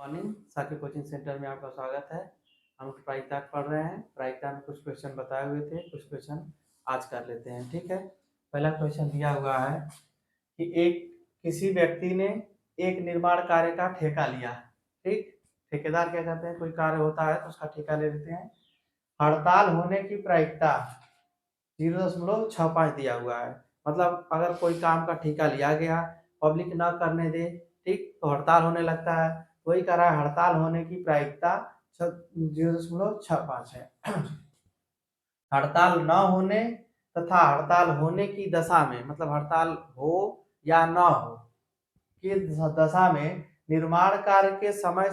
Morning साथी coaching centre में आपका स्वागत है। हम प्रायिकता पढ़ रहे हैं। प्रायिकता में कुछ क्वेश्चन बताए हुए थे, कुछ क्वेश्चन आज कर लेते हैं। ठीक है, पहला क्वेश्चन दिया हुआ है कि किसी व्यक्ति ने एक निर्माण कार्य का ठेका लिया। ठीक, ठेकेदार क्या करते हैं, कोई कार्य होता है तो उसका ठेका ले लेते हैं। हड़ताल होने की प्रायिकता 0.65 दिया हुआ है। मतलब अगर कोई काम का ठेका लिया गया, पब्लिक ना करने दे, ठीक, तो हड़ताल होने लगता है। वही कह रहा है हड़ताल होने की प्रायिकता 0.65 है। हड़ताल न होने तथा हड़ताल होने की दशा में, मतलब हड़ताल हो या न हो की दशा में निर्माण कार्य के समय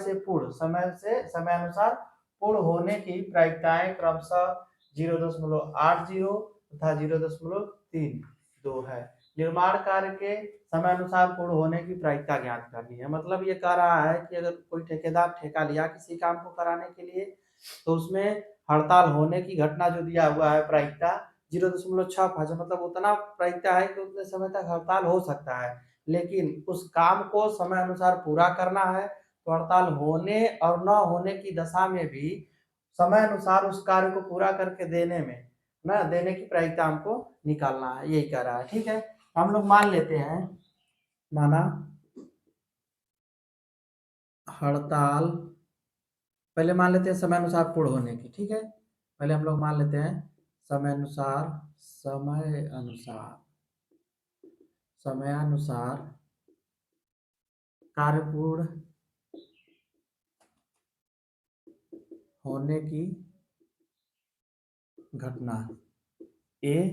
अनुसार पूर्ण होने की प्रायिकताएं क्रमशः 0.80 तथा 0.32 है। निर्माण कार्य के समय अनुसार पूर्ण होने की प्रायिकता ज्ञात करनी है। मतलब ये कह रहा है कि अगर कोई ठेकेदार ठेका लिया किसी काम को कराने के लिए, तो उसमें हड़ताल होने की घटना जो दिया हुआ है प्रायिकता 0.65, मतलब उतना प्रायिकता है कि उतने समय तक हड़ताल हो सकता है। लेकिन उस काम को समय अनुसार पूरा करना है तो हड़ताल होने और न होने की दशा में भी समय अनुसार उस कार्य को पूरा करके देने की प्रायिकता हमको निकालना है, यही कह रहा है। ठीक है, हम लोग मान लेते हैं, माना हड़ताल, पहले मान लेते हैं समय अनुसार पूर्ण होने की। ठीक है, पहले हम लोग मान लेते हैं समय अनुसार कार्य पूर्ण होने की घटना ए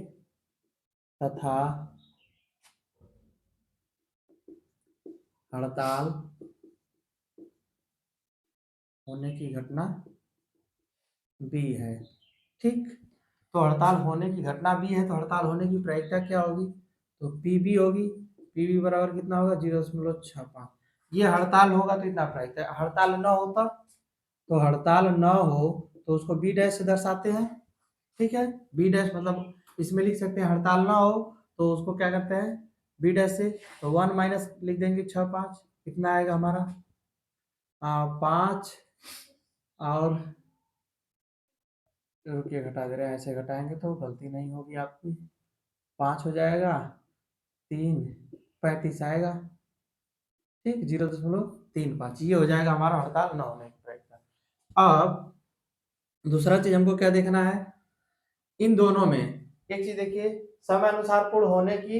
तथा हड़ताल होने की घटना बी है। ठीक, तो हड़ताल होने की घटना बी है तो हड़ताल होने की प्रायिकता क्या होगी, तो पीबी होगी। पीबी बराबर कितना होगा, 0.65। ये हड़ताल होगा तो इतना प्रायिकता। हड़ताल न होता तो हड़ताल न हो तो उसको बी डैश से दर्शाते हैं। ठीक है, बी डैश मतलब इसमें लिख सकते हैं हड़ताल ना हो तो उसको क्या करते हैं, बी डैश से, तो 1 माइनस लिख देंगे 6 5, कितना आएगा हमारा 5, और रुकिए घटा दे रहे हैं, ऐसे घटाएंगे तो गलती नहीं होगी आपकी। 5 हो जाएगा, 3 35 आएगा। ठीक, 0.35 ये हो जाएगा हमारा हड़ताल न होने की प्रायिकता। अब दूसरा चीज हमको क्या देखना है, इन दोनों में एक चीज देखिए, समय अनुसार पूर्ण होने की,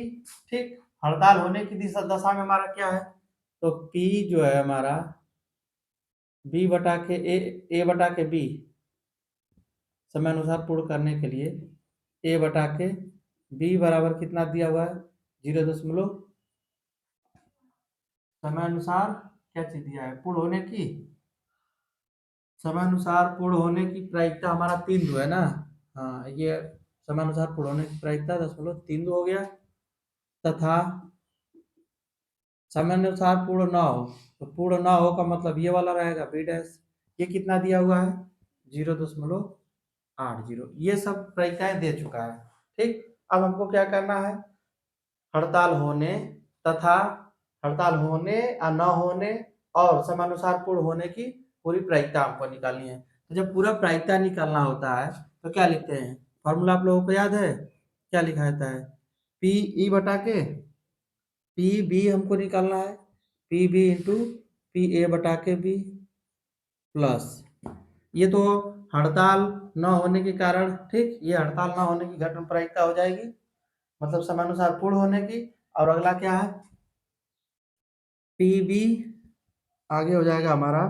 ठीक, हड़ताल होने की दशा में हमारा क्या है, तो P जो है हमारा B बटा के A बटा के B, समय अनुसार पूर्ण करने के लिए A बटा के B बराबर कितना दिया हुआ है, 0. समय अनुसार क्या चीज दिया है, पूर्ण होने की, समय अनुसार पूर्ण होने की प्रायिकता हमारा 3 है ना। हाँ, ये समय अनुसार पूर्ण होने की प्रायिकता 0.3 हो गया, तथा समय अनुसार पूर्ण ना हो, तो पूर्ण ना हो का मतलब ये वाला रहेगा बी डैश। ये कितना दिया हुआ है, 0.80। ये सब प्रायिकताएं दे चुका है। ठीक, अब हमको क्या करना है, हड़ताल होने तथा हड़ताल होने या न होने और समानुसार पूर्ण होने की पूरी प्रायिकता हमको निकालनी है। तो जब पूरा प्रायिकता निकालना होता है तो क्या लिखते हैं, फॉर्मूला आप लोगों को याद है, क्या लिखा जाता है, पी ई बटा के पी बी हमको निकालना है, p b into p a बटा के बी प्लस, ये तो हड़ताल न होने के कारण, ठीक, ये हड़ताल न होने की घटना प्रायिकता हो जाएगी, मतलब समानुसार पूर्ण होने की। और अगला क्या है, पी बी, आगे हो जाएगा हमारा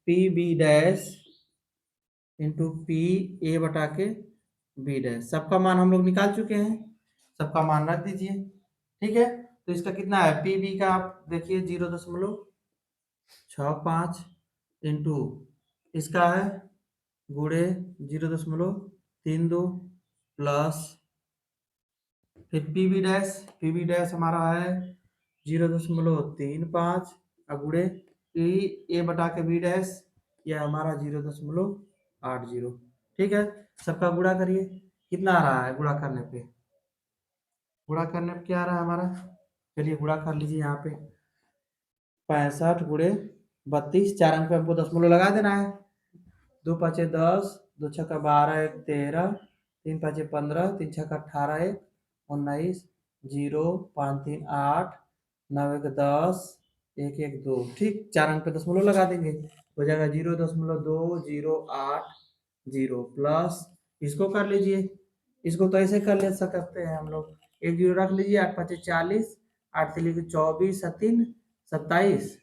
p b dash into p a बटा के बी डैश। सबका मान हम लोग निकाल चुके हैं, सबका मान रख दीजिए। ठीक है, तो इसका कितना है, पी बी का आप देखिए 0.65 इंटू इसका है गुड़े 0.32 प्लस, फिर पी बी डैश हमारा है 0.35 और गुड़े पी ए बटा के बी डैश, यह हमारा 0.80। ठीक है, सबका गुणा करिए, कितना आ रहा है गुणा करने पे, क्या आ रहा है हमारा, चलिए गुणा कर लीजिए यहाँ पे, 65 गुड़े 32, 4 अंक पे हमको दशमलव लगा देना है। 2 पाँचे 10, 2 छक्का 12, 1 13, 3 पाँचे 15, 3 छक्का 18, 1 19, 0 5 3 8, 9 1 10, 1 1 2। ठीक, 4 अंक पे दशमलव लगा देंगे, हो जाएगा 0.2080 प्लस, इसको कर लीजिए, इसको तो ऐसे कर ले सकते हैं हम लोग, एक जीरो रख लीजिए, 8 पाँचे 40, 8 3 24, 3 27,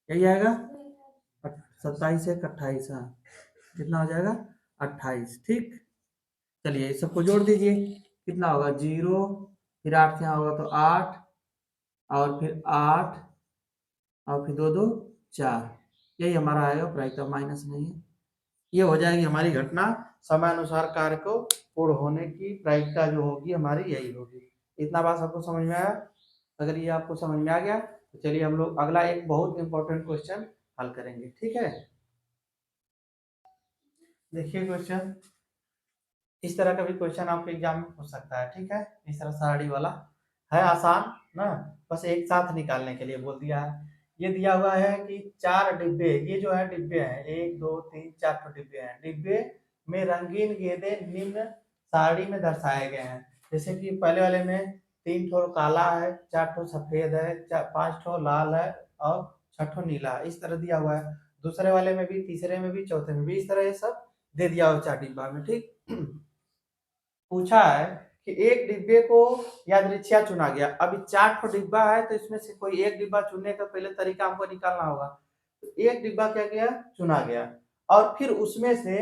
यही आएगा 27 1 28, हाँ कितना हो जाएगा 28। ठीक, चलिए इस सबको जोड़ दीजिए, कितना होगा 0, फिर 8 से यहाँ होगा तो 8, और फिर 8, और फिर 2 2 4, यही हमारा आएगा, प्रायिकता माइनस नहीं है। ये हो जाएगी हमारी घटना, समय अनुसार कार्य को पूर्ण होने की प्रायिकता जो होगी हमारी यही होगी। इतना बात सबको समझ में आया? अगर ये आपको समझ में आ गया तो चलिए हम लोग अगला एक बहुत इंपॉर्टेंट क्वेश्चन हल करेंगे। ठीक है, देखिए क्वेश्चन, इस तरह का भी क्वेश्चन आपके एग्जाम में हो सकता है। ठीक है, इस तरह सारणी वाला है, आसान ना, बस एक साथ निकालने के लिए बोल दिया है। ये दिया हुआ है कि 4 डिब्बे, ये जो है डिब्बे हैं, 1 2 3 4 तो डिब्बे हैं, डिब्बे में रंगीन गेंदे निम्न सारणी में दर्शाए गए हैं। जैसे कि पहले वाले में 3 ठो काला है, 4 ठो सफेद है, 5 ठो लाल है, और 6 ठो नीला है, इस तरह दिया हुआ है। दूसरे वाले में भी, तीसरे में भी, चौथे में भी इस तरह ये सब दे दिया हुआ 4 डिब्बा में। ठीक, पूछा है कि एक डिब्बे को यादृच्छिया चुना गया। अभी 4 ठो डिब्बा है तो इसमें से कोई एक डिब्बा चुनने का पहले तरीका हमको निकालना होगा। तो एक डिब्बा क्या गया, चुना गया, और फिर उसमें से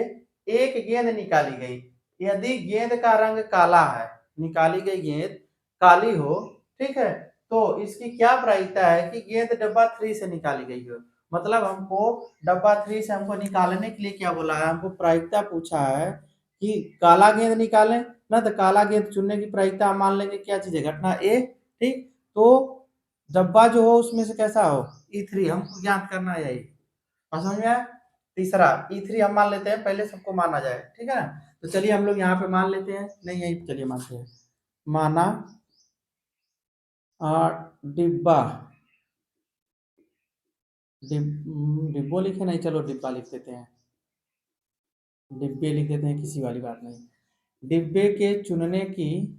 एक गेंद निकाली गई। यदि गेंद का रंग काला है, निकाली गई गेंद काली हो, ठीक है, तो इसकी क्या प्रायिकता है कि गेंद डब्बा 3 से निकाली गई हो। मतलब हमको डब्बा 3 से हमको निकालने के लिए क्या बोला है, हमको प्रायिकता पूछा है कि काला गेंद निकालें ना, तो काला गेंद चुनने की प्रायिकता हम मान लेंगे क्या चीज है, घटना ए। ठीक, तो डब्बा जो हो उसमें से कैसा हो, E3 हमको ज्ञात करना है, यही समझ में आया। तीसरा E3 हम मान लेते हैं, पहले सबको माना जाए, ठीक है ना। तो चलिए हम लोग यहाँ पे मान लेते हैं, नहीं यही चलिए मानते हैं, माना डिब्बा, डिब्बो लिखे नहीं, चलो डिब्बा लिख देते हैं, डिब्बे लिख देते हैं, किसी वाली बात नहीं। डिब्बे के चुनने की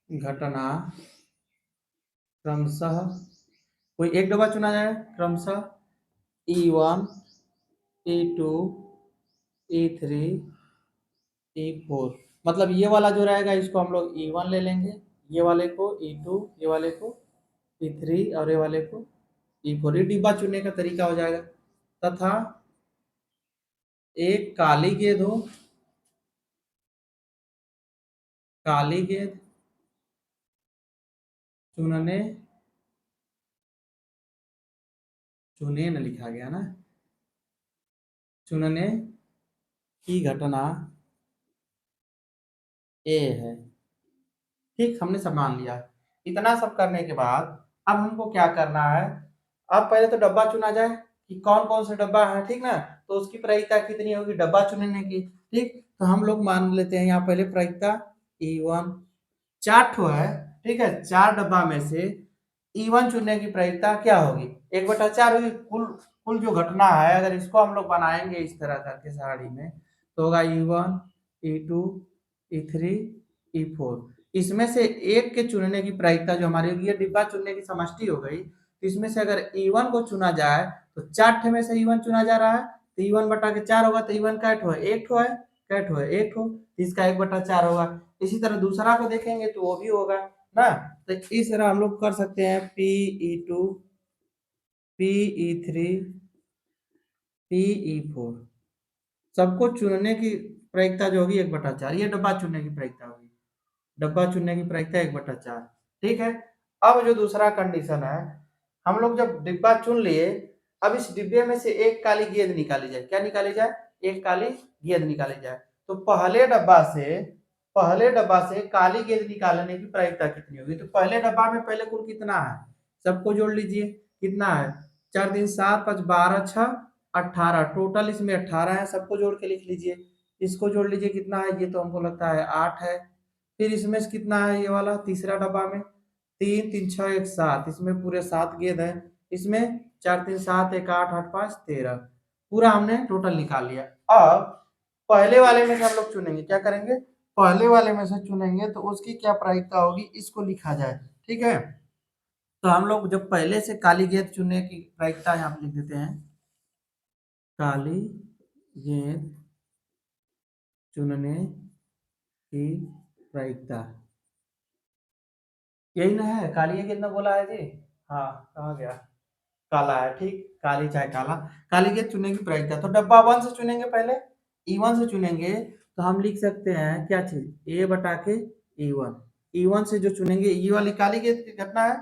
घटना क्रमशः, कोई एक डब्बा चुना जाए, क्रमशः E1 E2 E3 E4, मतलब ये वाला जो रहेगा इसको हम लोग E1 ले लेंगे, ये वाले को E2, ये वाले को E3, और ये वाले को E4। ये डिब्बा चुनने का तरीका हो जाएगा। तथा एक काली गेंद हो, काली गेंद चुनने, चुने न लिखा गया ना, चुनने की घटना ए है। ठीक, हमने सब मान लिया। इतना सब करने के बाद अब हमको क्या करना है, अब पहले तो डब्बा चुना जाए कि कौन कौन सा डब्बा है, ठीक ना। तो उसकी प्रायिकता कितनी होगी डब्बा चुनने की। ठीक, तो हम लोग मान लेते हैं यहाँ पहले प्रायिकता E1, 4 ठो है, ठीक है, 4 डब्बा में से E1 चुनने की प्रायिकता क्या होगी, 1/4 होगी। कुल कुल जो घटना है, अगर इसको हम लोग बनाएंगे इस तरह करके सारणी में, तो होगा E1 E2 E3 E4। इसमें से एक के चुनने की प्रायिकता जो हमारी होगी, ये डिब्बा चुनने की समष्टि हो गई, तो इसमें से अगर E1 को चुना जाए तो 4 ठे में से E1 चुना जा रहा है, तो E1/4 होगा, तो E1 का ठो है, एक ठो है, कै ठो है, एक ठो, इसका 1/4 होगा। इसी तरह दूसरा को देखेंगे तो वो भी होगा ना। तो इस तरह हम लोग कर सकते हैं PE2 PE3 PE4, सबको चुनने की प्रायिकता जो होगी 1/4, ये डब्बा चुनने की प्रायिकता होगी, डब्बा चुनने की प्रायिकता 1/4। ठीक है, अब जो दूसरा कंडीशन है, हम लोग जब डिब्बा चुन लिए, अब इस डिब्बे में से एक काली गेंद निकाली जाए, क्या निकाली जाए, एक काली गेंद निकाली जाए। तो पहले डब्बा से काली गेंद निकालने की प्रायिकता कितनी होगी, तो पहले डब्बा में पहले कुल कितना है, सबको जोड़ लीजिए, कितना है, 4 3 7 5 12 6 18, टोटल इसमें 18 है, सबको जोड़ के लिख लीजिए। इसको जोड़ लीजिए, कितना है, ये तो हमको लगता है 8 है। फिर इसमें से कितना है, ये वाला तीसरा डब्बा में 3 3 6 1 7, इसमें पूरे 7 गेंद है, इसमें 4 3 7 1 8 8 5 13, पूरा हमने टोटल निकाल लिया। अब पहले वाले में से हम लोग चुनेंगे, क्या करेंगे, पहले वाले में से चुनेंगे तो उसकी क्या प्रायिकता होगी, इसको लिखा जाए, ठीक है। तो हम लोग जब पहले से काली गेंद चुनने की प्रायिकता यहाँ पे लिख देते हैं, काली गेंद चुनने की प्रायिकता, यही ना है, काली गेंद कितना बोला है जी, हाँ कहाँ गया, काला है, ठीक, काली चाहे काला, काली गेंद चुनने की प्रायिकता। तो डब्बा 1 से चुनेंगे, पहले E1 से चुनेंगे, तो हम लिख सकते हैं क्या चीज, ए बटा के E1, E1 से जो चुनेंगे, ये वाली काली गेंद की घटना है,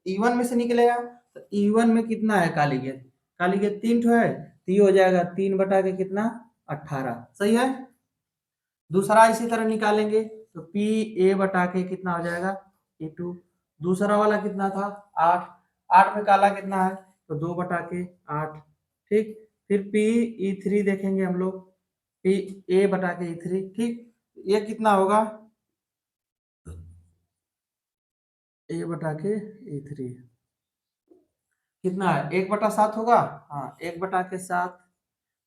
E1 में से निकलेगा, तो E1 में कितना है काली गेंद, काली गेंद 3 ठो है, तो ये हो जाएगा 3 बटा के कितना, 18, सही है। दूसरा इसी तरह निकालेंगे, तो पी ए बटा के कितना हो जाएगा, E2, दूसरा वाला कितना था, 8, 8 में काला कितना है, तो 2 बटा के 8, ठीक। फिर पी E3 देखेंगे हम लोग, पी ए बटा के E3, ठीक, ये कितना होगा, ए बटा के E3 कितना है, 1/7 होगा, हाँ 1/7,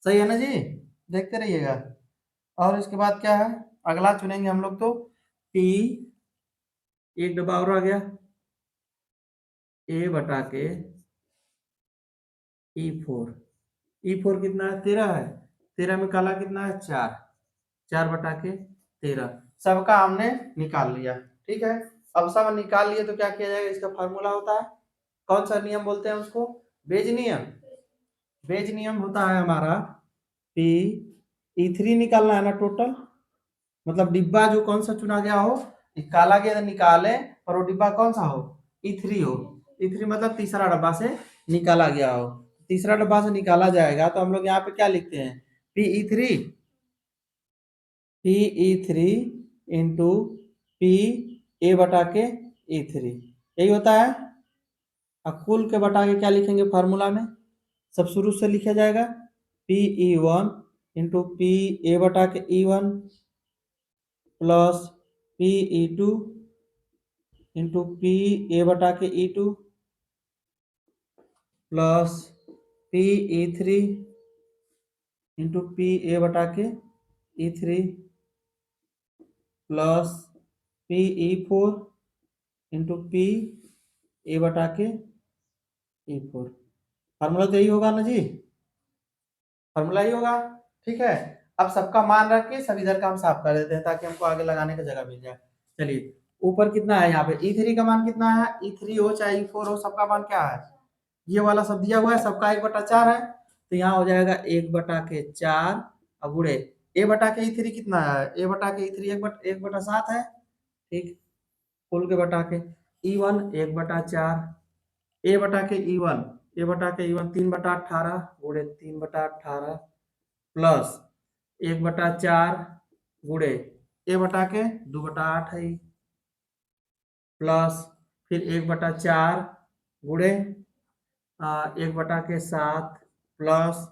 सही है ना जी, देखते रहिएगा। और इसके बाद क्या है, अगला चुनेंगे हम लोग, तो पी, एक डब्बा और आ गया, ए बटा के E4, E4 कितना है, 13 है, 13 में काला कितना है, 4, 4 बटा के 13, सबका हमने निकाल लिया, ठीक है। अब सब निकाल लिए तो क्या किया जाएगा, इसका फार्मूला होता है, कौन सा नियम बोलते हैं उसको, बेज नियम, बेज नियम होता है हमारा, पी E3 निकालना है ना टोटल, मतलब डिब्बा जो कौन सा चुना गया हो, काला गेंद निकाले और वो डिब्बा कौन सा हो, E3 हो, E3 मतलब तीसरा डब्बा से निकाला गया हो, तीसरा डब्बा से निकाला जाएगा, तो हम लोग यहाँ पे क्या लिखते हैं, PE3, PE3 into p a बटा के E3, यही होता है। अब कुल के बटा के क्या लिखेंगे फार्मूला में, सब शुरू से लिखा जाएगा, PE1 इंटू पी ए बटा के E1 plus PE2 into p a बटा के E2 plus PE3 into p a बटा के E3 plus PE4 into p a बटा के E4, फार्मूला तो यही होगा ना जी, फार्मूला ही होगा, ठीक है। अब सबका मान रख के सब इधर का हम साफ कर देते हैं ताकि हमको आगे लगाने की जगह मिल जाए। चलिए, ऊपर कितना है, यहाँ पे E3 का मान कितना है, E3 हो चाहे E4 हो, सबका मान क्या है, ये वाला सब दिया हुआ है, सबका 1/4 है, तो यहाँ हो जाएगा 1/4, अब गुड़े ए बटा के E3 कितना है, ए बटा के E3 1/7 है, ठीक, कुल के बटा के E1 1/4, ए बटा के E1, ए बटा के E1 3/18 गुड़े 3/18 प्लस 1/4 गुड़े ए बटा के 2/8 है, प्लस फिर 1/4 गुड़े 1/7 प्लस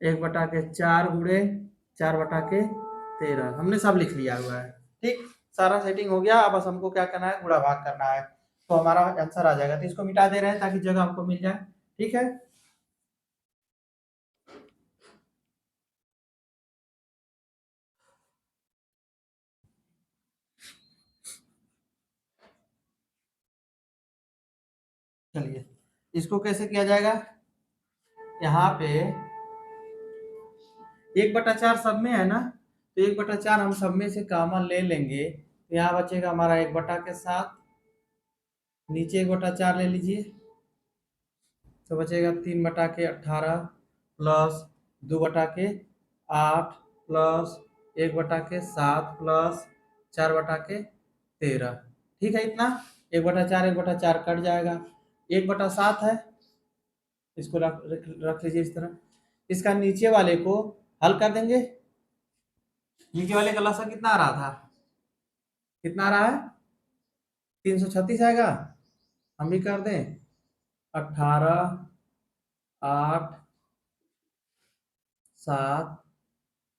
1/4 गुड़े 4/13, हमने सब लिख लिया हुआ है, ठीक, सारा सेटिंग हो गया। अब बस हमको क्या करना है, गुणा भाग करना है, तो हमारा आंसर आ जाएगा, तो इसको मिटा दे रहे हैं ताकि जगह हमको मिल जाए, ठीक है। चलिए, इसको कैसे किया जाएगा, यहाँ पे 1/4 सब में है ना, तो 1/4 हम सब में से कॉमन ले लेंगे, तो यहाँ बचेगा हमारा 1/7, नीचे 1/4 ले लीजिए, तो बचेगा 3/18 प्लस 2/8 प्लस 1/7 प्लस 4/13, ठीक है, इतना 1/4 कट जाएगा, 1/7 है, इसको रख लीजिए इस तरह, इसका नीचे वाले को हल कर देंगे, नीचे वाले का लसा कितना आ रहा था, कितना आ रहा है, 336 आएगा, हम भी कर दें 18 8 7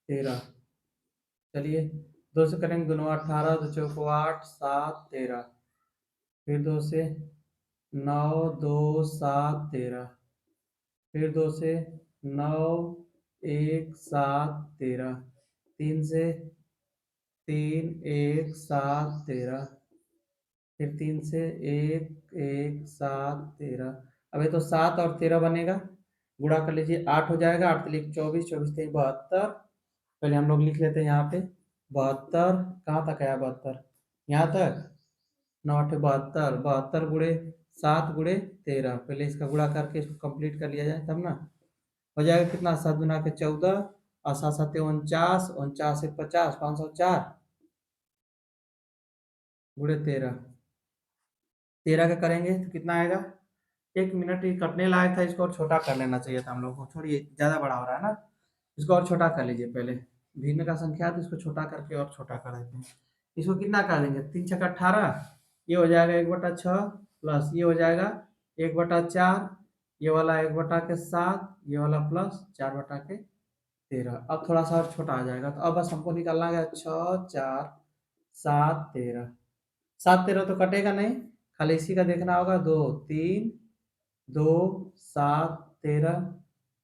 13, चलिए 2 से करेंगे दोनों, 18 2 चौको 8 7 13, फिर 2 से 9, 2 7 13, फिर 2 से 9, 1 7 13, 3 से 3, 1 7 13, फिर 3 से 1, 1 7 13। अब ये तो 7 और 13 बनेगा, गुणा कर लीजिए, 8 हो जाएगा, 8 लिख 24, 24 3 72। पहले हम लोग लिख लेते हैं यहाँ पे 72, कहाँ तक आया 72, यहाँ तक, 9 8 72, 72 गुणे 7 गुणे 13, पहले इसका गुणा करके इसको कंप्लीट कर लिया जाए तब ना हो जाएगा कितना, 7 गुना के 14 और 7 7 49, 49 से 50, 504 गुणे 13, 13 का करेंगे तो कितना आएगा, 1 मिनट ही कटने लायक था, इसको और छोटा कर लेना चाहिए था हम लोग को, छोड़िए ज़्यादा बड़ा हो रहा है ना, इसको और छोटा कर लीजिए, पहले भिन्न का संख्या है तो इसको छोटा करके और छोटा कर देते हैं। इसको कितना कर देंगे, 3 छक्का 18, ये हो जाएगा 1/6 प्लस ये हो जाएगा 1/4, ये वाला 1/7, ये वाला प्लस 4/13। अब थोड़ा सा और छोटा आ जाएगा, तो अब बस हमको निकालना है 6 4 7 13, 7 13 तो कटेगा नहीं, खाली इसी का देखना होगा, 2 3 2 7 13,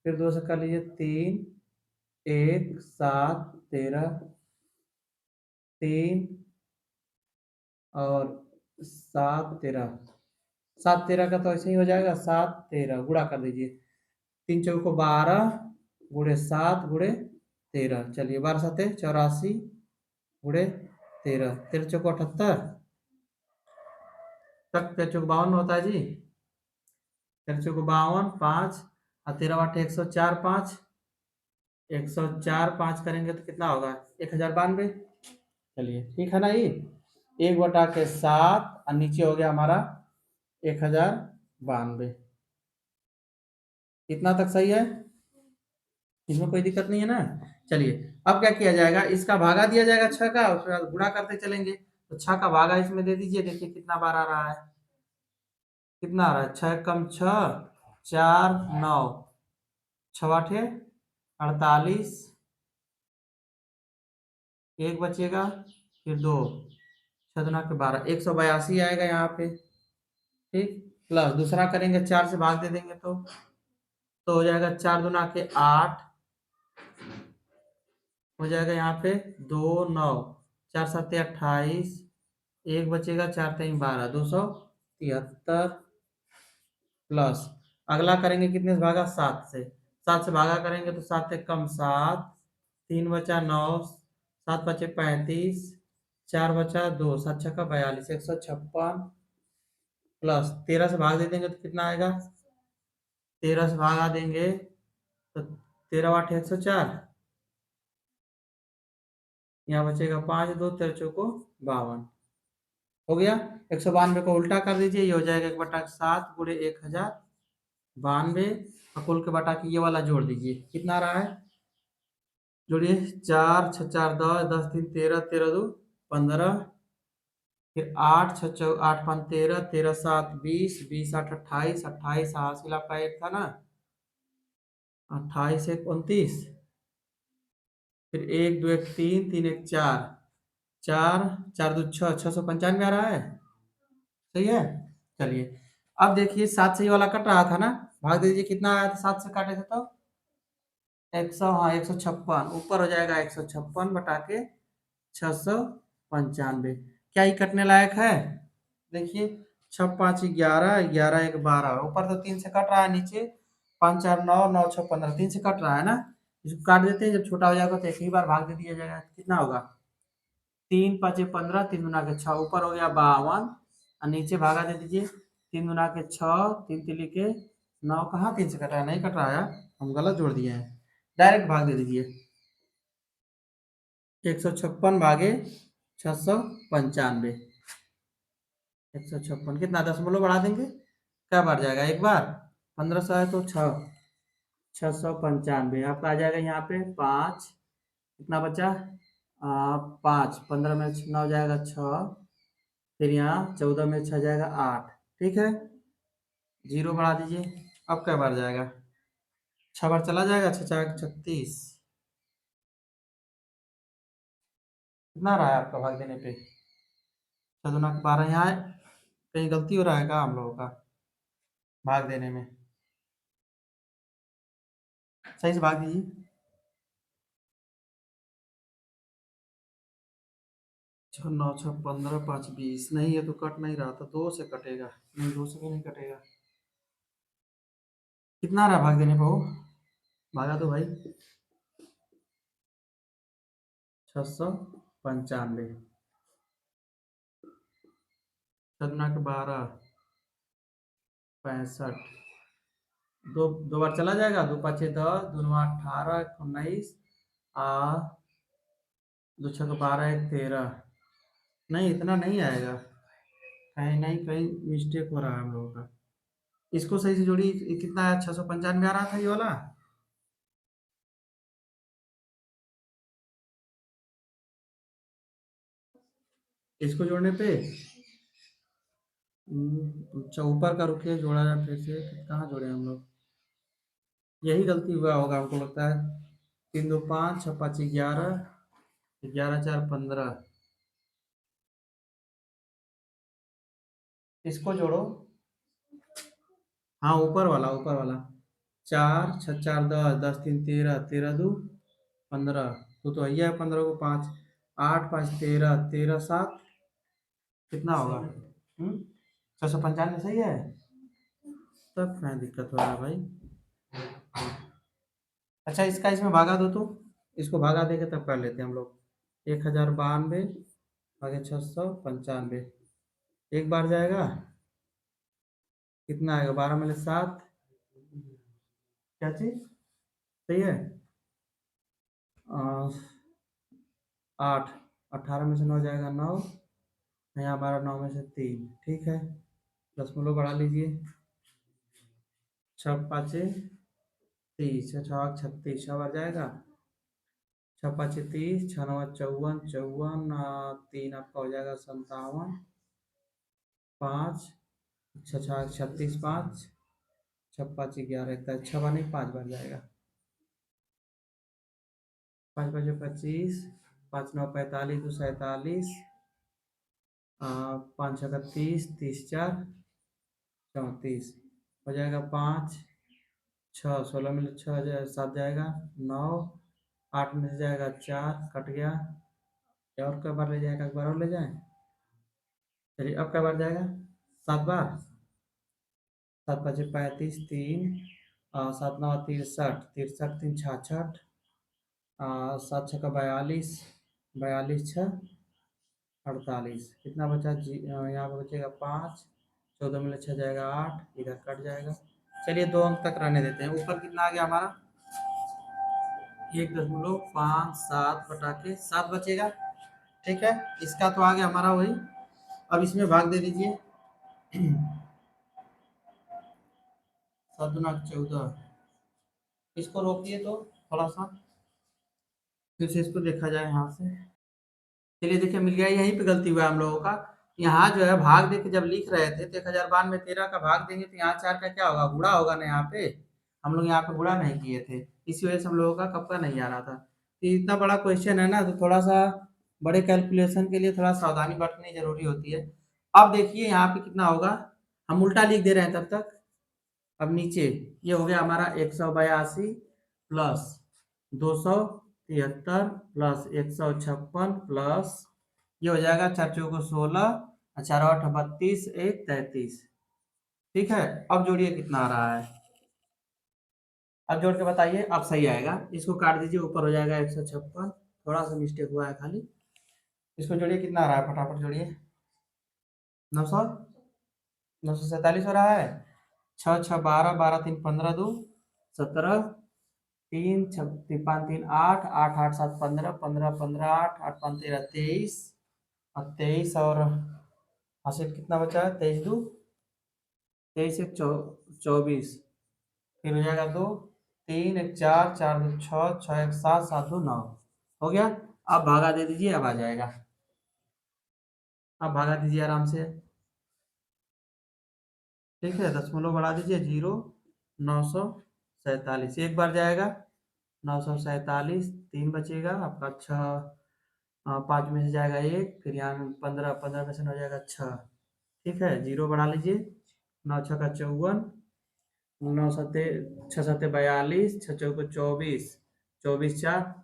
फिर 2 से कर लीजिए 3 1 7 13, 3 और 7 13, 7 13 का तो ऐसे ही हो जाएगा, 7 13 गुणा कर दीजिए, 3 चौको 12 गुणे 7 गुणे 13, चलिए 12 7 84 गुणे 13, 13 चौको 78 तक, 13 चौको 52 होता है जी, 13 चौको 52, 5 और 13 8 104, 5 104 5 करेंगे तो कितना होगा, 1092। चलिए ठीक है ना, ये 1/7 और नीचे हो गया हमारा 1092, इतना तक सही है, इसमें कोई दिक्कत नहीं है ना। चलिए अब क्या किया जाएगा, इसका भागा दिया जाएगा 6 का, उसके बाद गुणा करते चलेंगे, तो 6 का भागा इसमें दे दीजिए, देखिए कितना बार आ रहा है, कितना आ रहा है, 6 कम 6 4 9, 6 8 48, एक बचेगा, फिर 2, 6 दूना के 12, 182 आएगा यहाँ पे, ठीक, प्लस दूसरा करेंगे 4 से भाग दे देंगे तो हो जाएगा 4 दूना के 8, हो जाएगा यहाँ पे 2 9, 4 7 28, एक बचेगा, 4 3 12, 273, प्लस अगला करेंगे कितने से भागा, 7 से, 7 से भागा करेंगे तो 7 से कम 7, 3 बचा 9, 7 बचे 35, 4 बचा 2, 7 छक्का 42, 156, प्लस 13 से भाग दे देंगे तो कितना आएगा, 13 से भागा देंगे तो 13 8 104, यहाँ बचेगा 5 2 13 चौको 52, हो गया। 192 को उल्टा कर दीजिए, ये हो जाएगा 1/7 गुणे 1092, और कुल के बटा के ये वाला जोड़ दीजिए, कितना आ रहा है, जोड़िए, 4 6 4 10, 10 3 13, 13 2 15, फिर 8 6 4 8 5 13, 13 7 20, 20 8 28, 28 हासिल आपका एक था ना, 28 1 29, फिर 1 2 1 3, 3 1 4, 4 4 2 6, 695 आ रहा है, सही है। चलिए अब देखिए 7 से ये वाला कट रहा था ना, भाग दीजिए, कितना आया था 7 से काटे थे तो 100, हाँ 156, ऊपर हो जाएगा 156 बटा के 695, क्या ये कटने लायक है, देखिए 6 5 11, 11 1 12, ऊपर तो 3 से कट रहा है, नीचे 5 4 9, 9 6 15, 3 से कट रहा है ना, इसको काट देते हैं, जब छोटा हो जाएगा तो एक ही बार भाग दे दिया जाएगा, कितना होगा, 3 5 15, 3 गुना के 6, ऊपर हो गया 52 और नीचे भागा दे दीजिए, 3 गुना के 6, 3 तिली के 9, कहाँ 3 से कटा है, नहीं कट रहा है, हम गलत जोड़ दिए हैं, डायरेक्ट भाग दे दीजिए, 156 भागे 695, 156 कितना, दशमलव बढ़ा देंगे, क्या बढ़ जाएगा, एक बार 1500 है तो 695, आपका आ जाएगा यहाँ पे 5, कितना बचा, 5, 15 में 9 जाएगा 6, फिर यहाँ 14 में 6 जाएगा 8, ठीक है, जीरो बढ़ा दीजिए, अब क्या बढ़ जाएगा, 6 बार चला जाएगा, 6 4 36, कितना रहा है आपका भाग देने पे, 6 दूना 12 यहाँ कहीं गलती हो रहा है क्या हम लोगों का भाग देने में? सही से भाग दीजिए। 6 9 6 15 5 20 नहीं, ये तो कट नहीं रहा था, 2 से कटेगा। नहीं, 2 से भी नहीं कटेगा। कितना आ रहा है भाग देने पर वो? भागा दो भाई। 695। 6 × 12 65। दो दो बार चला जाएगा, 2 × 5 = 10, 2 × 8 = 18, 19, आ 2 × 6 = 12, 1 × 13। नहीं, इतना नहीं आएगा। कहीं नहीं, कहीं मिस्टेक हो रहा है हम लोगों का। इसको सही से जोड़ी। ये कितना है? 695 आ रहा था ये वाला। इसको जोड़ने पे अच्छा, ऊपर का रुकिए, जोड़ा जाए फिर से। कहाँ जोड़े हम लोग? यही गलती हुआ होगा हमको लगता है। 3 2 5, 6 5 11, 11 4 15। इसको जोड़ो। हाँ, ऊपर वाला, ऊपर वाला। 4 6 4 10, 10 3 13, 13 2 15। तो भैया 15 को 5, 8 5 13, 13 7 कितना होगा? 695 सही है। तब क्या दिक्कत हो रहा है भाई? अच्छा, इसका इसमें भागा दो तो। इसको भागा देके तब कर लेते हैं हम लोग। 1092 भागे 695। एक बार जाएगा। कितना आएगा? 12 में 7। क्या चीज? सही है। आ, 8। 18 में से 9 जाएगा 9। यहाँ हमारा 9 में से 3। ठीक है। दशमलव बढ़ा लीजिए। 6 5 30, 6 6 36, 6 बार जाएगा। 6 5 30, 6 9 54, 54, 3 आपका हो जाएगा 57। 5 6 36, 5 6 5 11, इतना 6 बार नहीं, 5 बार जाएगा। 5 5 25, 5 9 45, 2 47, 5 6 30, 30 4 34 हो जाएगा। 5 6 16 में 6 7 जाएगा। 9 8 में से जाएगा 4, कट गया। और कई बार ले जाएगा? एक बार और ले जाए। चलिए, अब कई बार जाएगा? 7 बार। 7 5 35, 3 7 9 63, 63 3 66, 7 6 42, 42 6 48। कितना बचा जी? यहाँ पे बचेगा 5। 14 में 6 जाएगा 8, इधर कट जाएगा। चलिए, 2 अंक तक रहने देते हैं। ऊपर कितना आ गया हमारा? 1.57 बटा के 7 बचेगा। ठीक है। इसका तो आ गया हमारा वही। अब इसमें भाग दे दीजिए। 7 दूना 14। इसको रोकिए तो थोड़ा सा, फिर से इसको देखा जाए यहाँ से। चलिए, देखिए मिल गया। यहीं पे गलती हुआ है हम लोगों का। यहाँ जो है भाग दे के जब लिख रहे थे तो 1092 में 13 का भाग देंगे तो यहाँ 4 का क्या होगा? गुणा होगा ना यहाँ पे। हम लोग यहाँ पे गुणा नहीं किए थे, इसी वजह से हम लोगों का कब का नहीं आ रहा था। तो इतना बड़ा क्वेश्चन है ना, तो थोड़ा सा बड़े कैलकुलेशन के लिए थोड़ा सावधानी बरतनी जरूरी होती है। अब देखिए यहाँ पे कितना होगा। हम उल्टा लिख दे रहे हैं तब तक। अब नीचे ये हो गया हमारा 182 प्लस 273 प्लस 156 प्लस ये हो जाएगा 4 चौको 16 और 4 8 32, 1 33। ठीक है। अब जोड़िए कितना आ रहा है। अब जोड़ के बताइए, अब सही आएगा। इसको काट दीजिए, ऊपर हो जाएगा 156। थोड़ा सा मिस्टेक हुआ है खाली। इसको जोड़िए, कितना आ रहा है? फटाफट जोड़िए। 900, 947 हो रहा है। 6 6 12, 12 3 15, 2 17, 3 6 5 3 8, 8 8 7 15, 15 15 8, 8 5 13 23, और 23 और हासिल कितना बचा है? 23 2 23 एक 24। फिर हो जाएगा 2 3 1 4, 4 2 6, 6 1 7, 7 2 9। हो गया। अब भागा दे दीजिए, अब आ जाएगा। अब भागा दीजिए आराम से। ठीक है। दशमलव बढ़ा दीजिए। 0 947 एक बार जाएगा। 947, 3 बचेगा आपका। 6 5 में से जाएगा 1, फिर यहाँ 15, 15 में से हो जाएगा 6। ठीक है, 0 बढ़ा लीजिए। 9 छक्का 54, 9 सत्ते 6 सत्ते 42, 6 चौको 24, 24 चार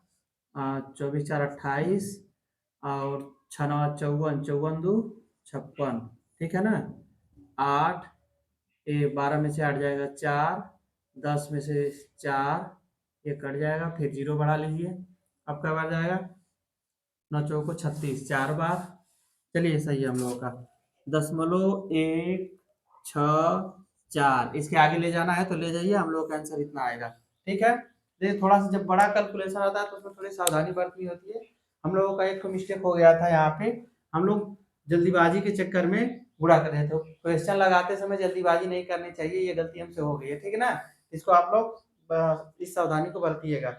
24 चार 28 और 6 नौ 54, 54 दो 56, ठीक है ना। 8 12 में से 8 जाएगा 4, 10 में से 4 ये कट जाएगा, फिर 0 बढ़ा लीजिए। अब क्या बार जाएगा, 9 चौको 36 4 बार। चलिए सही है हम लोगों का 0.164। इसके आगे ले जाना है तो ले जाइए, हम लोग का आंसर इतना आएगा। ठीक है, देखिए थोड़ा सा जब बड़ा कैलकुलेशन आता है तो उसमें थोड़ी सावधानी बरतनी होती है। हम लोगों का एक मिस्टेक हो गया था यहाँ पे, हम लोग जल्दीबाजी के चक्कर में बुरा कर रहे थे। क्वेश्चन लगाते समय जल्दीबाजी नहीं करनी चाहिए, ये गलती हमसे हो गई है, ठीक है ना। इसको आप लोग इस सावधानी को बरतिएगा।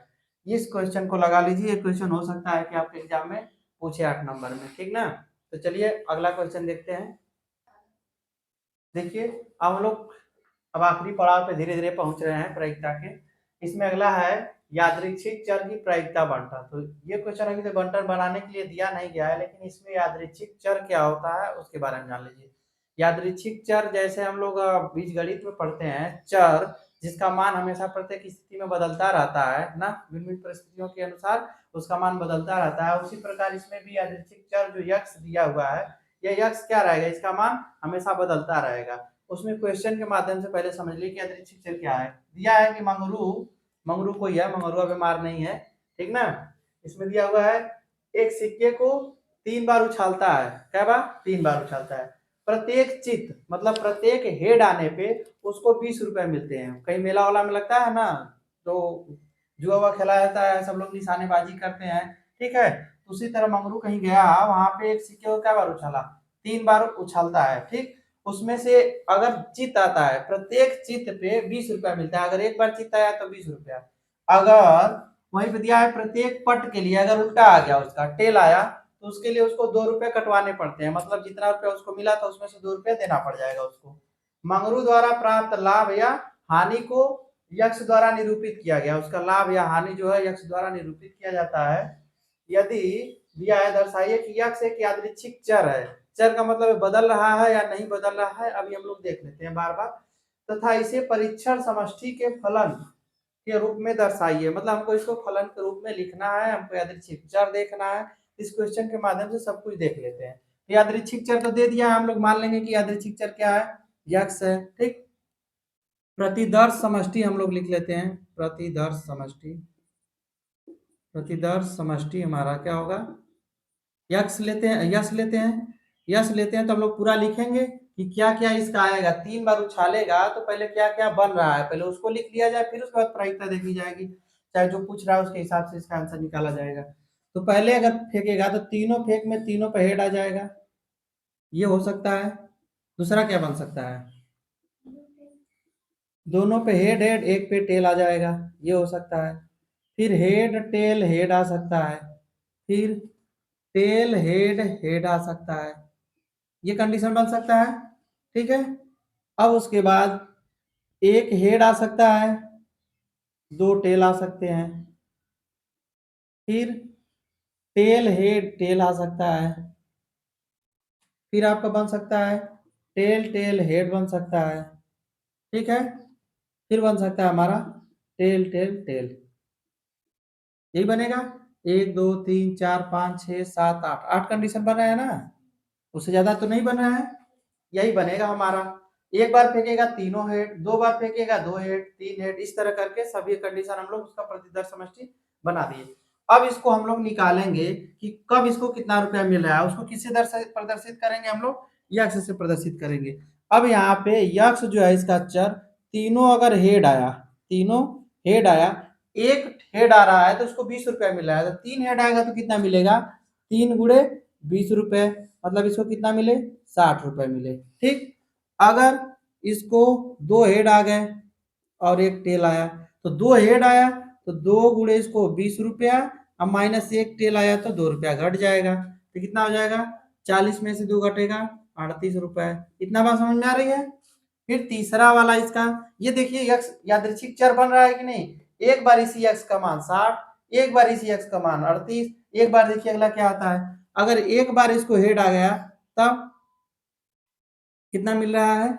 इस क्वेश्चन को लगा लीजिए, ये क्वेश्चन हो सकता है कि आपके एग्जाम में पूछे 8 नंबर में, ठीक ना। तो चलिए अगला क्वेश्चन देखते हैं। देखिए अब हम लोग अब आखिरी पड़ाव पे धीरे धीरे पहुंच रहे हैं प्रायिकता के। इसमें अगला है यादृच्छिक चर की प्रायिकता बंटन। तो ये क्वेश्चन अभी तो बंटन बनाने के लिए दिया नहीं गया है, लेकिन इसमें यादृच्छिक चर क्या होता है उसके बारे में जान लीजिए। यादृच्छिक चर जैसे हम लोग बीजगणित में पढ़ते हैं, चर जिसका मान हमेशा प्रत्येक स्थिति में बदलता रहता है ना, विभिन्न परिस्थितियों के अनुसार उसका मान बदलता रहता है। उसी प्रकार इसमें भी यादृच्छिक चर जो यक्स दिया हुआ है, यह यक्स क्या रहेगा, इसका मान हमेशा बदलता रहेगा। उसमें क्वेश्चन के माध्यम से पहले समझ लीजिए कि यादृच्छिक चर क्या है। दिया है कि मंगरू, मंगरू कोई है, मंगरुआ बीमार नहीं है, ठीक ना। इसमें दिया हुआ है एक सिक्के को 3 बार उछालता है, क्या बार 3 बार उछालता है। प्रत्येक चित मतलब प्रत्येक हेड आने पे उसको 20 रुपए मिलते हैं। कहीं मेला वाला में लगता है ना, तो जुआ हुआ खेला जाता है, सब लोग निशानेबाजी करते हैं, ठीक है। उसी तरह मंगरू कहीं गया, वहां पे एक सिक्के को क्या बार उछाला, 3 बार उछालता है, ठीक। उसमें से अगर चित आता है, प्रत्येक चित पे 20 रुपया मिलता है। अगर एक बार चित आया तो 20 रुपया। अगर वहीं पे दिया है प्रत्येक पट के लिए अगर उल्टा आ गया, उसका टेल आया, तो उसके लिए उसको 2 रुपए कटवाने पड़ते हैं। मतलब जितना रुपया उसको मिला था उसमें से 2 रुपया देना पड़ जाएगा उसको। मंगरू द्वारा प्राप्त लाभ या हानि को यक्ष द्वारा निरूपित किया गया। उसका लाभ या हानि जो है यक्ष द्वारा निरूपित किया जाता है। यदि दिया है, दर्शाइए कि यक्ष एक यादृच्छिक चर है। चर का मतलब बदल रहा है या नहीं बदल रहा है, अभी हम लोग देख लेते हैं बार बार। तथा इसे परीक्षण समष्टि के फलन के रूप में दर्शाइए। मतलब हमको इसको फलन के रूप में लिखना है, हमको यादृच्छिक चर देखना है। इस क्वेश्चन के माध्यम से सब कुछ देख लेते हैं। यादृच्छिक चर तो दे दिया है, हम लोग मान लेंगे कि यादृच्छिक चर क्या है, यक्ष है, ठीक। प्रतिदर्श समष्टि हम लोग लिख लेते हैं, प्रतिदर्श समष्टि। प्रतिदर्श समष्टि हमारा क्या होगा, यक्स लेते हैं, यश लेते हैं, यश लेते हैं तो हम लोग पूरा लिखेंगे कि क्या क्या इसका आएगा। 3 बार उछालेगा तो पहले क्या क्या बन रहा है पहले उसको लिख लिया जाए, फिर उसके बाद प्रायिकता देखी जाएगी, चाहे जो पूछ रहा है उसके हिसाब से इसका आंसर निकाला जाएगा। तो पहले अगर फेंकेगा तो तीनों फेंक में तीनों पे हेड आ जाएगा, ये हो सकता है। दूसरा क्या बन सकता है, दोनों पे हेड हेड एक पे टेल आ जाएगा, ये हो सकता है। फिर हेड टेल हेड आ सकता है, फिर टेल हेड हेड आ सकता है, ये कंडीशन बन सकता है, ठीक है। अब उसके बाद एक हेड आ सकता है, 2 टेल आ सकते हैं, फिर टेल हेड टेल आ सकता है, फिर आपका बन सकता है टेल टेल हेड बन सकता है, ठीक है। फिर बन सकता है हमारा टेल टेल टेल, यही बनेगा। 1 2 3 4 5 6 7 8, 8 कंडीशन बन रहा है ना, उससे ज्यादा तो नहीं बन रहा है, यही बनेगा हमारा। एक बार फेंकेगा तीनों हेड, 2 बार फेंकेगा 2 हेड 3 हेड, इस तरह करके सभी कंडीशन हम लोग उसका प्रतिदर्श समष्टि बना दिए। अब इसको हम लोग निकालेंगे कि कब इसको कितना रुपया मिल रहा है, उसको किससे प्रदर्शित करेंगे, हम लोग यक्ष से प्रदर्शित करेंगे। अब यहाँ पे यक्ष जो है इसका चर, तीनों अगर हेड आया, तीनों हेड आया, एक हेड आ रहा है तो उसको 20 रुपया मिल रहा है, तो 3 हेड आएगा तो कितना मिलेगा, 3 गुणे 20 रुपए, मतलब इसको कितना मिले, 60 रुपए मिले, ठीक। अगर इसको 2 हेड आ गए और एक टेल आया, तो 2 हेड आया तो 2 गुणे इसको 20 रुपया, अब माइनस एक टेल आया तो 2 रुपया घट जाएगा, तो कितना हो जाएगा, 40 में से 2 घटेगा 38 रुपए। इतना बात समझ में आ रही है। फिर तीसरा वाला इसका, ये देखिए यक्ष यादृच्छिक चर बन रहा है कि नहीं। एक बार इसी यक्ष का मान 60, एक बार इसी यक्ष का मान 38, एक बार देखिए अगला क्या आता है। अगर एक बार इसको हेड आ गया तब कितना मिल रहा है?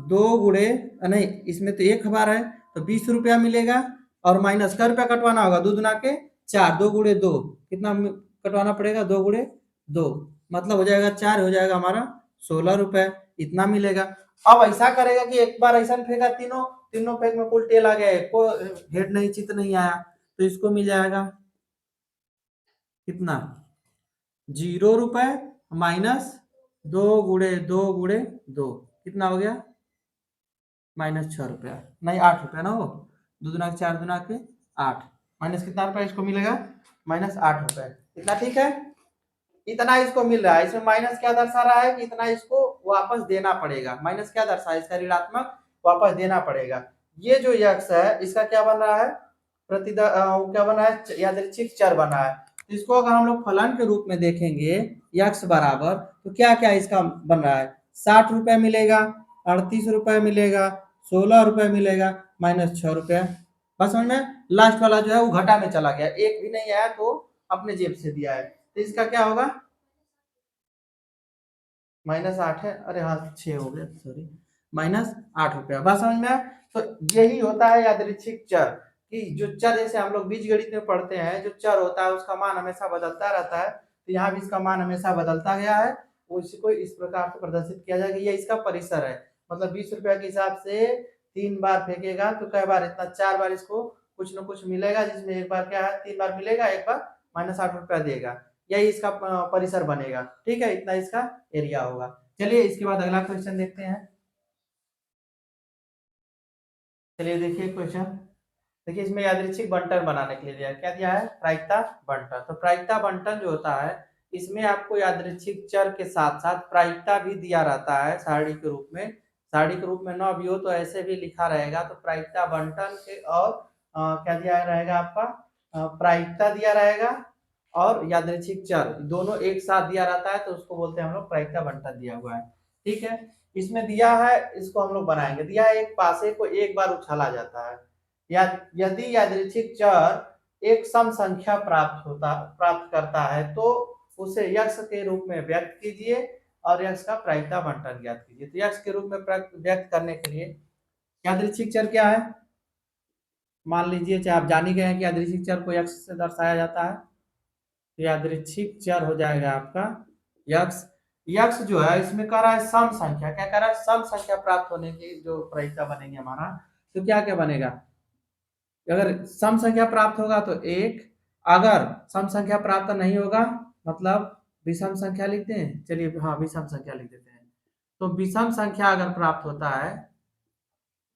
2 गुणे नहीं, इसमें तो 1 बार है तो 20 रुपया मिलेगा, और माइनस का रुपया कटवाना होगा, 2 दूना के 4, 2 गुणे 2 कितना कटवाना पड़ेगा? 2 गुणे 2 मतलब हो जाएगा 4, हो जाएगा हमारा 16 रुपए, इतना मिलेगा। अब ऐसा करेगा कि एक बार ऐसा फेंका, तीनों तीनों फेंक में कुल टेल आ गया, एक को हेड नहीं, चित नहीं आया, तो इसको मिल जाएगा कितना? 0 रुपए माइनस 2 गुणे 2 कितना हो गया? -6 रुपया, नहीं 8 रुपया ना हो, 2 दूना के 4, 2 दूना के 8, माइनस कितना रुपया इसको मिलेगा? -8 रुपए। इतना ठीक है, इतना इसको मिल रहा है। इसमें माइनस क्या दर्शा रहा है कि इतना इसको वापस देना पड़ेगा। माइनस क्या दर्शा है? इसका ऋणात्मक वापस देना पड़ेगा। ये जो यक्ष है इसका क्या बन रहा है? क्या बना है? यादृच्छिक चर बना है। इसको अगर हम लोग फलन के रूप में देखेंगे यक्ष बराबर, तो क्या क्या इसका बन रहा है? 60 रुपए मिलेगा, 38 रुपए मिलेगा, 16 रुपए मिलेगा, -6 रुपया। बस समझ में? लास्ट वाला जो है वो घटा में चला गया, एक भी नहीं आया तो अपने जेब से दिया है, तो इसका क्या होगा? -8 है, अरे हाँ 6 हो गया, सॉरी, -8 रुपया। बात समझ में आया? तो यही होता है यादृच्छिक चर, कि जो चर, जैसे हम लोग बीज गणित में पढ़ते हैं, जो चर होता है उसका मान हमेशा बदलता रहता है, तो यहाँ भी इसका मान हमेशा बदलता गया है। उसी को इस प्रकार से प्रदर्शित किया जाएगा। ये इसका परिसर है, मतलब 20 रुपया के हिसाब से 3 बार फेंकेगा तो कई बार? इतना 4 बार इसको कुछ न कुछ मिलेगा, जिसमें एक बार क्या है 3 बार मिलेगा, एक बार -8 रुपया देगा। यही इसका परिसर बनेगा। ठीक है, इतना इसका एरिया होगा। चलिए इसके बाद अगला क्वेश्चन देखते हैं। चलिए देखिए क्वेश्चन, देखिए इसमें यादृच्छिक बंटन बनाने के लिए दिया है। क्या दिया है? प्रायिकता बंटन। तो प्रायिकता बंटन जो होता है, इसमें आपको यादृच्छिक चर के साथ साथ प्रायिकता भी दिया रहता है सारणी के रूप में। सारणी के रूप में न भी हो तो ऐसे भी लिखा रहेगा। तो प्रायिकता बंटन के और क्या दिया रहेगा आपका? प्रायिकता दिया रहेगा और यादृच्छिक चर दोनों एक साथ दिया रहता है, तो उसको बोलते हैं हम लोग प्रायिकता बंटन दिया हुआ है। ठीक है, इसमें दिया है, इसको हम लोग बनाएंगे। दिया है एक पासे को एक बार उछाला जाता है, या यदि यादृच्छिक चर एक सम संख्या प्राप्त करता है तो उसे यक्ष के रूप में व्यक्त कीजिए और यक्ष का प्रायिकता बंटन ज्ञात कीजिए। तो यक्ष के रूप में व्यक्त करने के लिए यादृच्छिक चर क्या है? मान लीजिए, चाहे आप जान ही गए हैं कि यादृच्छिक चर को यक्ष से दर्शाया जाता है। तो यादृच्छिक चर हो जाएगा आपका यक्ष। यक्ष जो है इसमें कह रहा है सम संख्या, क्या कह रहा है? सम संख्या प्राप्त होने की जो प्रायिकता बनेगी हमारा, तो क्या क्या बनेगा? अगर सम संख्या प्राप्त होगा तो 1, अगर सम संख्या प्राप्त नहीं होगा मतलब विषम संख्या लिखते हैं। चलिए हाँ, विषम संख्या लिख देते हैं। तो विषम संख्या अगर प्राप्त होता है,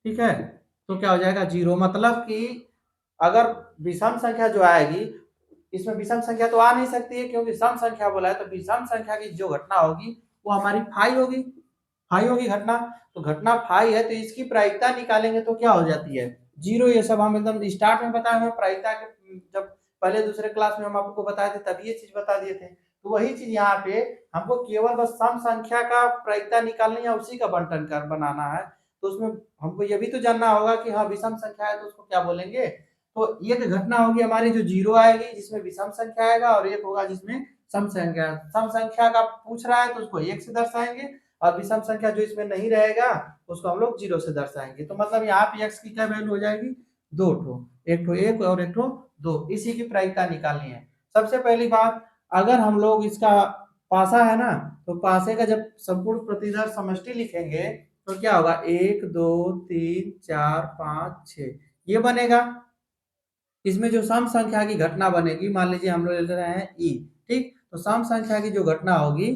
ठीक है, तो क्या हो जाएगा? 0। मतलब कि अगर विषम संख्या जो आएगी, इसमें विषम संख्या तो आ नहीं सकती है क्योंकि सम संख्या बोला है, तो विषम संख्या की जो घटना होगी वो हमारी फाई होगी। फाई होगी घटना, तो घटना फाई है तो इसकी प्रायिकता निकालेंगे तो क्या हो जाती है? 0। ये सब हम एकदम स्टार्ट में बताए हुए प्रायिकता के, जब पहले दूसरे क्लास में हम आपको बताए थे तब ये चीज बता दिए थे। तो वही चीज यहाँ पे हमको केवल बस सम संख्या का प्रायिकता निकालनी है, उसी का बंटन कर बनाना है। तो उसमें हमको ये भी तो जानना होगा कि हाँ विषम संख्या है तो उसको क्या बोलेंगे। तो एक घटना होगी हमारी जो 0 आएगी, जिसमें विषम संख्या आएगा, और एक होगा जिसमें सम संख्या का पूछ रहा है तो उसको 1 से दर्शाएंगे, और विषम संख्या जो इसमें नहीं रहेगा उसको हम लोग 0 से दर्शाएंगे। तो मतलब यहाँ पे x की क्या वैल्यू हो जाएगी? 2 ठो, एक ठो 1 और एक ठो 2, इसी की प्रायिकता निकालनी है। सबसे पहली बात, अगर हम लोग इसका पासा है ना, तो पासे का जब संपूर्ण प्रतिदर समष्टि लिखेंगे तो क्या होगा? 1 2 3 4 5 6 ये बनेगा। इसमें जो सम संख्या की घटना बनेगी, मान लीजिए हम लोग ले रहे हैं ई, ठीक, तो सम संख्या की जो घटना होगी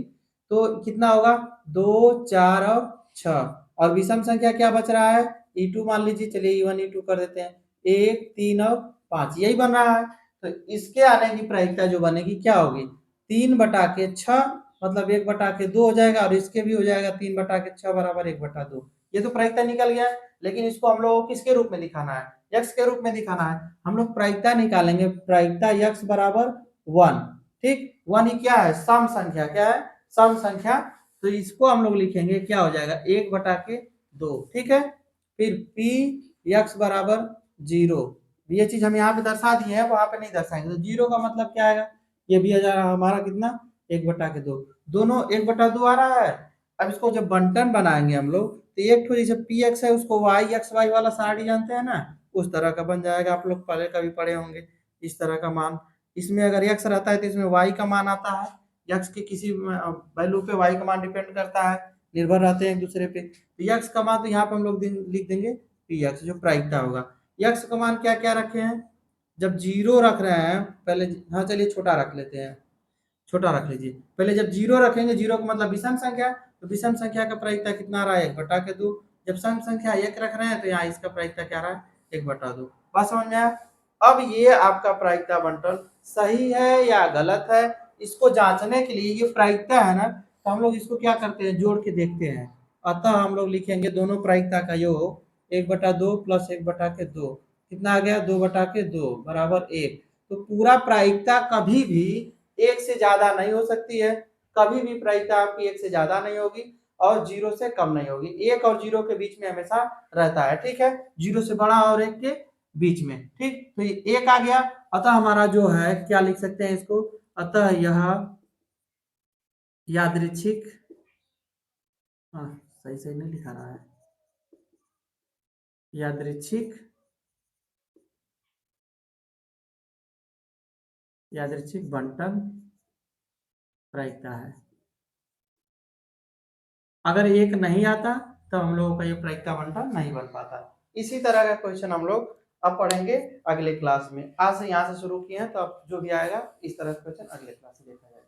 तो कितना होगा? 2 4 और 6, और विषम संख्या क्या बच रहा है? ई2 मान लीजिए, चलिए ई1 ई2 कर देते हैं, 1 3 और 5 यही बन रहा है। तो इसके आने की प्रायिकता जो बनेगी क्या होगी? 3/6 मतलब 1/2 हो जाएगा, और इसके भी हो जाएगा 3/6 बराबर 1/2। ये तो प्रायिकता निकल गया, लेकिन इसको हम लोग किसके रूप में दिखाना है? यक्ष के रूप में दिखाना है। हम लोग प्रायिकता निकालेंगे, प्रायिकता यक्ष बराबर 1, ठीक। 1 ही क्या है? सम संख्या। क्या है? सम संख्या। तो इसको हम लोग लिखेंगे, क्या हो जाएगा? 1/2, ठीक है। फिर p यक्ष बराबर 0, ये चीज हम यहाँ पे दर्शा दिए हैं, वहां पे नहीं दर्शाएंगे। तो 0 का मतलब क्या आएगा? ये भी आ जा रहा हमारा कितना? 1/2, दोनों 1/2 आ रहा है, अब इसको जब बंटन बनाएंगे हम लोग, तो एक ठो जैसे पी एक्स है उसको वाई एक्स वाई वाला सारणी जानते हैं ना, उस तरह का बन जाएगा। आप लोग पहले कभी पढ़े होंगे इस तरह का मान। इसमें अगर एक्स रहता है तो इसमें वाई का मान आता है, एक्स के किसी वैल्यू पे वाई का मान डिपेंड करता है, निर्भर रहते हैं एक दूसरे पे। तो एक्स का मान तो यहाँ पे हम लोग लिख देंगे पी एक्स, जो प्रायिकता होगा। एक्स का मान क्या क्या रखे हैं, जब जीरो रख रहे हैं पहले, हाँ चलिए छोटा रख लेते हैं, छोटा रख लीजिए। पहले जब जीरो रखेंगे, जीरो का मतलब विषम संख्या, तो विषम संख्या का प्रायिकता कितना रहा है, 1/2। जब सम संख्या एक रख रहे हैं तो यहाँ इसका प्रायिकता क्या रहा है, 1/2। बात समझ में आया। अब ये आपका प्रायिकता बंटन सही है या गलत है, इसको जांचने के लिए, ये प्रायिकता है ना, तो हम लोग इसको क्या करते हैं, जोड़ के देखते हैं। अतः हम लोग लिखेंगे दोनों प्रायिकता का योग 1/2 प्लस 1/2 कितना आ गया, 2/2 बराबर 1। तो पूरा प्रायिकता कभी भी एक से ज्यादा नहीं हो सकती है, कभी भी प्रायिकता आपकी एक से ज्यादा नहीं होगी और जीरो से कम नहीं होगी, एक और जीरो के बीच में हमेशा रहता है, ठीक है, जीरो से बड़ा और एक के बीच में, ठीक। तो ये एक आ गया, अतः हमारा जो है क्या लिख सकते हैं इसको, अतः यह यादृच्छिक, हाँ सही सही नहीं लिखा रहा है, यादृच्छिक, यादृच्छिक बंटन प्रायिकता है। अगर एक नहीं आता तो हम लोगों का ये प्रायिकता बंटन नहीं बन पाता। इसी तरह का क्वेश्चन हम लोग अब पढ़ेंगे अगले क्लास में। आज से यहाँ से शुरू किए हैं तो अब जो भी आएगा इस तरह का क्वेश्चन अगले क्लास में देखा जाएगा।